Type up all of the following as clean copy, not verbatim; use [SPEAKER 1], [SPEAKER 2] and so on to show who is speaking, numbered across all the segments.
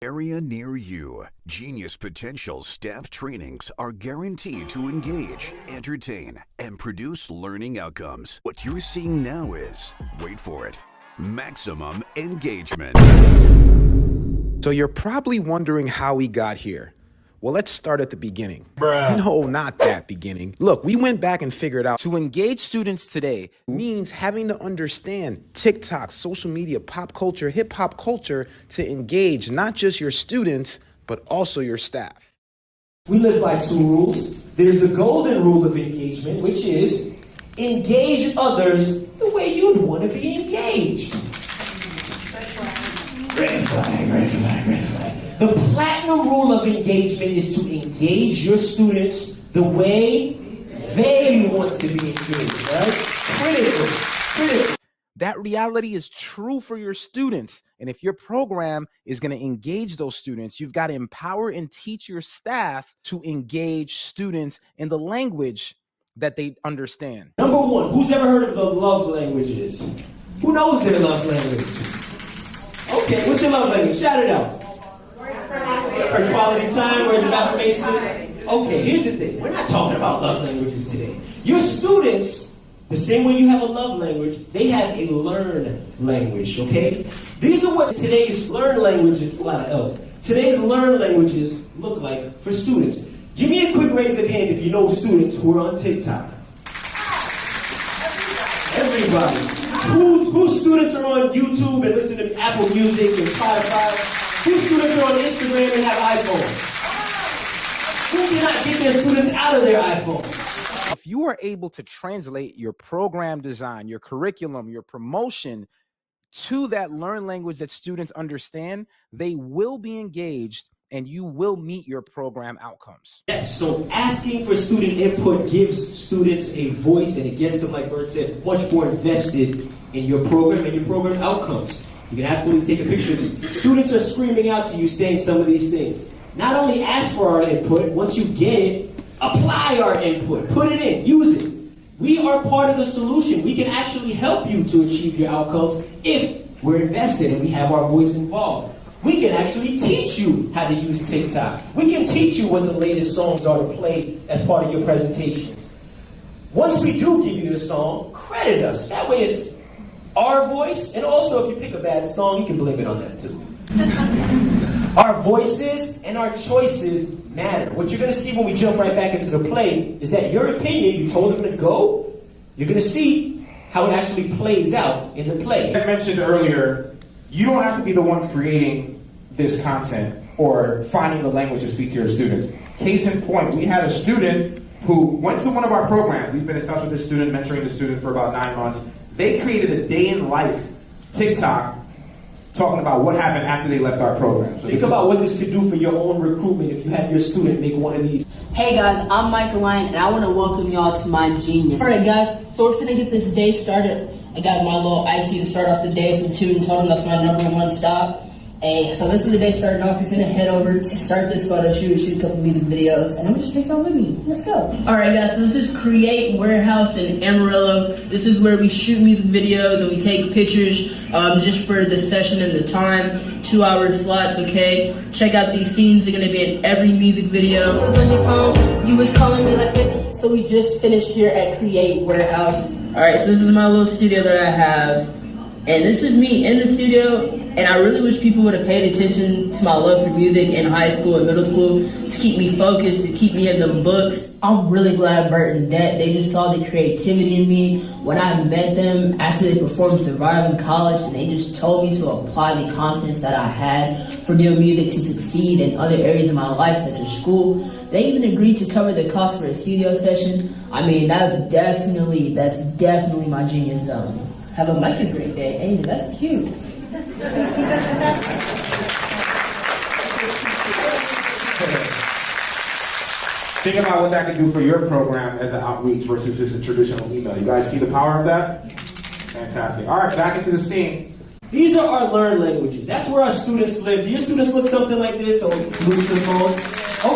[SPEAKER 1] area near you. Genius Potential staff trainings are guaranteed to engage, entertain, and produce learning outcomes. What you're seeing now is, wait for it, maximum engagement.
[SPEAKER 2] So you're probably wondering how we got here. Well, let's start at the beginning.
[SPEAKER 3] Bruh.
[SPEAKER 2] No, not that beginning. Look, we went back and figured out to engage students today means having to understand TikTok, social media, pop culture, hip hop culture to engage not just your students, but also your staff.
[SPEAKER 4] We live by two rules. There's the golden rule of engagement, which is engage others the way you'd want to be engaged. Red flag, red flag, red flag. The platinum rule of engagement is to engage your students the way they want to be engaged, right? Critical.
[SPEAKER 2] That reality is true for your students. And if your program is going to engage those students, you've got to empower and teach your staff to engage students in the language that they understand.
[SPEAKER 4] Number one, who's ever heard of the love languages? Who knows their love language? Okay, what's your love language? Shout it out. For quality time, words of affirmation. Okay, here's the thing. We're not talking about love languages today. Your students, the same way you have a love language, they have a learn language, okay? These are what today's learn languages, a lot of else. Today's learn languages look like for students. Give me a quick raise of hand if you know students who are on TikTok. Everybody. Whose students are on YouTube and listen to Apple Music and Spotify? Whose students are on Instagram and have iPhones? Who cannot get their students out of their iPhone?
[SPEAKER 2] If you are able to translate your program design, your curriculum, your promotion to that learn language that students understand, they will be engaged and you will meet your program outcomes.
[SPEAKER 4] Yes, so asking for student input gives students a voice and it gets them, like Bert said, much more invested in your program and your program outcomes. You can absolutely take a picture of these. Students are screaming out to you saying some of these things. Not only ask for our input, once you get it, apply our input. Put it in, use it. We are part of the solution. We can actually help you to achieve your outcomes if we're invested and we have our voice involved. We can actually teach you how to use TikTok. We can teach you what the latest songs are to play as part of your presentations. Once we do give you the song, credit us. That way it's our voice, and also if you pick a bad song, you can blame it on that too. Our voices and our choices matter. What you're going to see when we jump right back into the play is that your opinion, you told them to go, you're going to see how it actually plays out in the play.
[SPEAKER 3] I mentioned earlier, you don't have to be the one creating this content or finding the language to speak to your students. Case in point, we had a student who went to one of our programs. We've been in touch with this student, mentoring the student for about 9 months. They created a day in life TikTok talking about what happened after they left our program. So
[SPEAKER 4] think about what this could do for your own recruitment if you have your student make one of these.
[SPEAKER 5] Hey guys, I'm Michael Ryan and I want to welcome y'all to my Genius. Alright guys, so we're finna get this day started. I got my little icy to start off the day from Toot and Totem. That's my #1 stop. Hey, so this is the day starting off. We're finna head over to start this photo shoot a couple music videos, and I'm just take y'all with me. Let's go. Alright guys, so this is Create Warehouse in Amarillo. This is where we shoot music videos and we take pictures just for the session and the time. 2-hour slots, okay? Check out these scenes. They're gonna be in every music video. On your phone, you was calling me like, baby. So we just finished here at Create Warehouse. Alright, so this is my little studio that I have. And this is me in the studio, and I really wish people would have paid attention to my love for music in high school and middle school to keep me focused, to keep me in the books. I'm really glad Bert and Det, they just saw the creativity in me when I met them after they performed Survive in college, and they just told me to apply the confidence that I had for doing music to succeed in other areas of my life, such as school. They even agreed to cover the cost for a studio session. I mean, that's definitely my genius zone. Have a mic a great day. Hey, that's cute.
[SPEAKER 3] Think about what that can do for your program as an outreach versus just a traditional email. You guys see the power of that? Fantastic. All right, back into the scene.
[SPEAKER 4] These are our learn languages. That's where our students live. Do your students look something like this or lose their phone?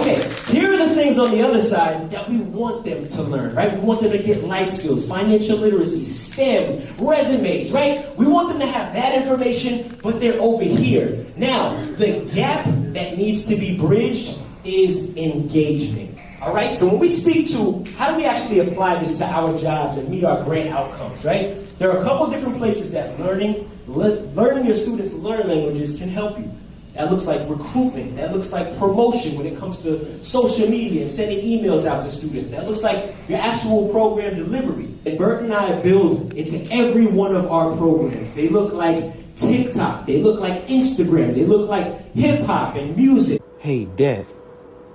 [SPEAKER 4] Okay, here are the things things on the other side that we want them to learn, right? We want them to get life skills, financial literacy, STEM, resumes, right? We want them to have that information, but they're over here. Now, the gap that needs to be bridged is engagement. All right, so when we speak to how do we actually apply this to our jobs and meet our grant outcomes, right? There are a couple different places that learning your students to learn languages can help you. That looks like recruitment. That looks like promotion when it comes to social media and sending emails out to students. That looks like your actual program delivery. And Bert and I build into every one of our programs. They look like TikTok. They look like Instagram. They look like hip hop and music.
[SPEAKER 6] Hey, Dad,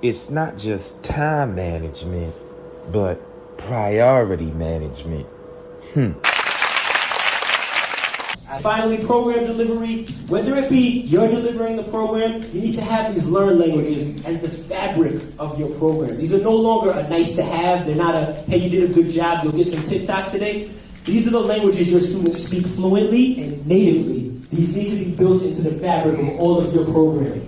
[SPEAKER 6] it's not just time management, but priority management.
[SPEAKER 4] Finally, program delivery. Whether it be you're delivering the program, you need to have these learned languages as the fabric of your program. These are no longer a nice to have. They're not a, hey, you did a good job, you'll get some TikTok today. These are the languages your students speak fluently and natively. These need to be built into the fabric of all of your programming.